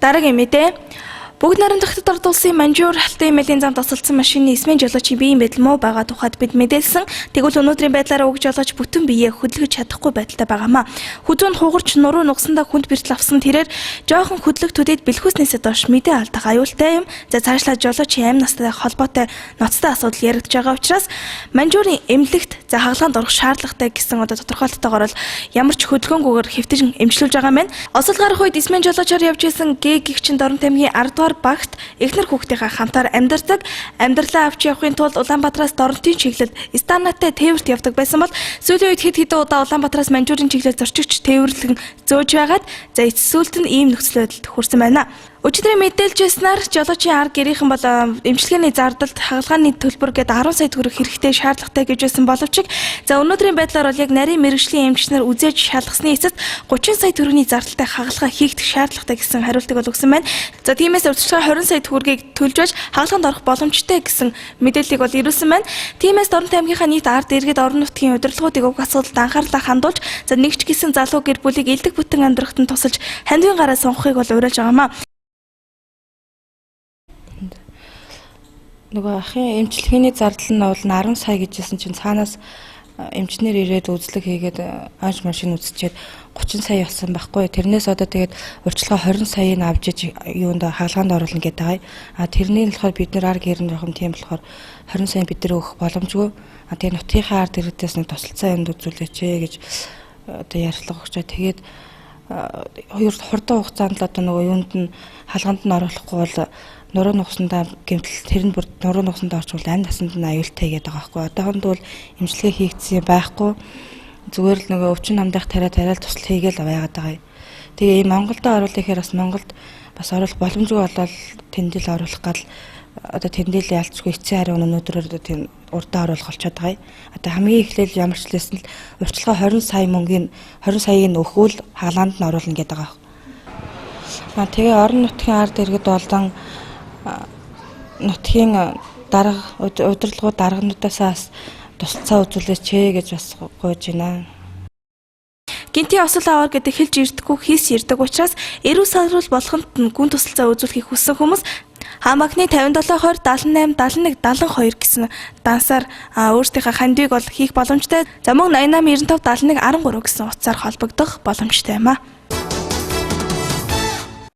Дараагийн мэдээ. Бүгд найрамдахад ордуулсан Манжуур Алтан эмээлийн замд тасалдсан машины эсмийн жолоочийн биеийн байдал муу байгаа тухайд бид мэдээлсэн. Тэгвэл өнөөдрийн байдлаараа уг жолооч бүтэн биеэ хөдөлгөж чадахгүй байдалтай байгаамаа. Хүзүүн хугарч нуруу нугсандаа хүнд бэртэл авсан тэрээр жоохон хөдлөх төдийд бэлхүүснээсээ доош мэдээ алдах аюултай юм. За цаашлаад жолоочийн амь настай холбоотой ноцтой асуудал яригдж байгаа учраас Манжуурын эмнэлэгт хагалгаанд орох шаардлагатай гэсэн тодорхойлолтойгоор бол ямар ч хөдөлгөөнгүйгээр хэвтэж эмчилүүлж байгаа юм. Осол гарах үед эсмийн жолоочоор явж исэн гэгчин Дорнот аймгийн 10 багт эхнэр хүүхдийнхээ хамтаар амьдардаг. Амьдралаа авч явахын тулд Улаанбаатараас Дорнотын чиглэлд Станатай тээвэрт явдаг байсан бол сүүлийн үед хэд хэдэн удаа Улаанбаатараас Манжуурын чиглэлд зорчигч тээвэрлэн зөөж байгаад эцсүүлд нь ийм нөхцөл байдалд хүрсэн байна. Өчигдрийн мэдээлжсэнээр жолоочийн арга гэрийнхэн бол эмчилгээний зардалд хагалгааны төлбөр гээд 10 сая төгрөг хэрэгтэй шаардлагатай гэж байсан боловч өнөөдрийн байдлаар бол яг нарийн мэргэжлийн эмчнэр үзээж шалгасны эцэст 30 сая төгрөгийн зардалтай хагалгаа хийгдэх шаардлагатай гэсэн хариултыг бол өгсөн байна. За тиймээс урьдчилан 20 сая төгрөгийг төлж байж хагалгаанд орох боломжтой гэсэн мэдээллийг бол ирүүлсэн байна. Тиймээс Дорнот аймгийнхаа нийт ард иргэд орон нутгийн удирдлагуудыг уг асуудалд анхаарлаа хандуулж нэгж гисэн залуу гэр бүлийг элдэг бүтэн амьдрахад нь тусалж хандивын гараа сонгохыг бол уриалж байгаамаа. Нөгөө ахын эмчилгээний зардал нь бол 10 сая гэжсэн чинь цаанаас эмчнэр ирээд үзлэг хийгээд анш машин үзчихэд 30 сая болсон байхгүй. Тэрнээс одоо тэгээд урьдчилгаа 20 саяыг авч иж юунд хаалгаанд оруулна гэдэг. Тэрний болохоор бид нар арга гэрэн рахам тийм болохоор 20 сая бид нар өгөх боломжгүй. Тэгээд нутгийнхаа ард иргэдээс нэг тусалцаа юмд үзүүлээч гэж одоо ярилцлага өгч. Тэгээд хоёр хурдан хугацаанд л одоо нөгөө юунд нь хаалганд нь оруулахгүй бол нуруу нугсандаа гэмтэл тэр нь бүр нуруу нугсандаа орчвол амь насанд нь аюултай гэдэг байгаа байхгүй. Одоохонд бол эмчилгээ хийгдсэн байхгүй. Зүгээр л нөгөө өвчин намдах тариал тусал хийгээл байгаад байгаа. Тэгээ Монголд оруулах гэхээр бас Монголд бас оруулах боломжгүй болол тэндэл оруулах гал одоо тэндэл ялцгүй эцсийн харин өнөөдрөөр тийм урдаа оруулах болчиход байгаа. Одоо хамгийн эхлээл ямар ч лсэн л урьдчилгаа 20 сая мөнгөний 20 саяыг нь өгвөл хаалганд нь оруулна гэдэг байгаа. Тэгээ орон нутгийн ард иргэд болон нутгийн дарга удирдлагууд даргануудаас тусалцаа үзүүлээч гэж бас гуйж байна. Гинтийн осол аваар гэдэг хэлж ирдэггүй хийс ирдэг учраас эрүү салрал болгонд нь гүн тусалцаа үзүүлэхийг хүссэн хүмүүс хамаахны 57 20 78 71 72 гэсэн дансаар өөрсдийнхээ хандивыг бол хийх боломжтой. За мөн 88 95 71 13 гэсэн утсаар холбогдох боломжтой юм а.